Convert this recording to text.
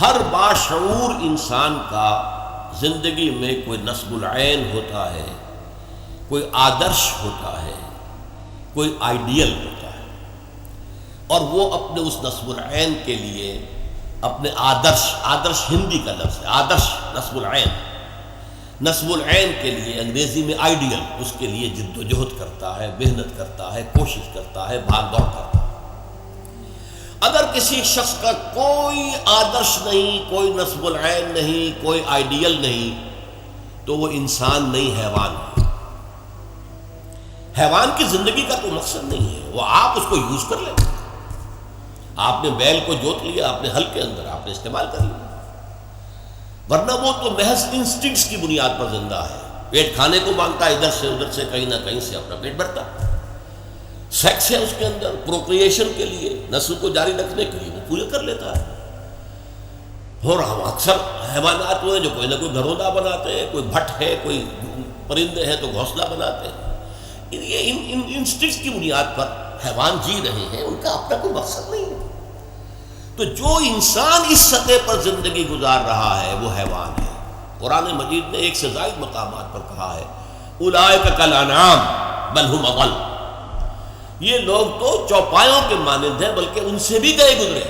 ہر باشعور انسان کا زندگی میں کوئی نصب العین ہوتا ہے، کوئی آدرش ہوتا ہے، کوئی آئیڈیل ہوتا ہے، اور وہ اپنے اس نصب العین کے لیے اپنے آدرش ہندی کا لفظ ہے، آدرش نصب العین، نصب العین کے لیے انگریزی میں آئیڈیل، اس کے لیے جد و جہد کرتا ہے، محنت کرتا ہے، کوشش کرتا ہے، بھاگ دوڑ کرتا ہے۔ اگر کسی شخص کا کوئی آدرش نہیں، کوئی نصب العین نہیں، کوئی آئیڈیل نہیں، تو وہ انسان نہیں، حیوان ہے۔ حیوان کی زندگی کا کوئی مقصد نہیں ہے، وہ آپ اس کو یوز کر لیں۔ آپ نے بیل کو جوت لیا اپنے حل کے اندر، آپ نے استعمال کر لیا، ورنہ وہ تو محض انسٹنکٹس کی بنیاد پر زندہ ہے۔ پیٹ کھانے کو مانگتا ہے، ادھر سے ادھر سے کہیں نہ کہیں سے اپنا پیٹ بھرتا ہے۔ سیکس ہے اس کے اندر، پروکریشن کے لیے، نسل کو جاری رکھنے کے لیے وہ پورے کر لیتا ہے۔ اور ہم اکثر حیوانات ہوئے جو کوئی نہ کوئی گھروندا بناتے ہیں، کوئی بھٹ ہے، کوئی پرندے ہیں تو گھونسلہ بناتے ہیں۔ یہ ان انسٹنکٹس کی بنیاد پر حیوان جی رہے ہیں، ان کا اپنا کوئی مقصد نہیں ہے۔ تو جو انسان اس سطح پر زندگی گزار رہا ہے وہ حیوان ہے۔ قرآن مجید نے ایک سے زائد مقامات پر کہا ہے اولئک کالانعام بل ھم اضل، یہ لوگ تو چوپایوں کے مانند ہیں بلکہ ان سے بھی گئے گزرے۔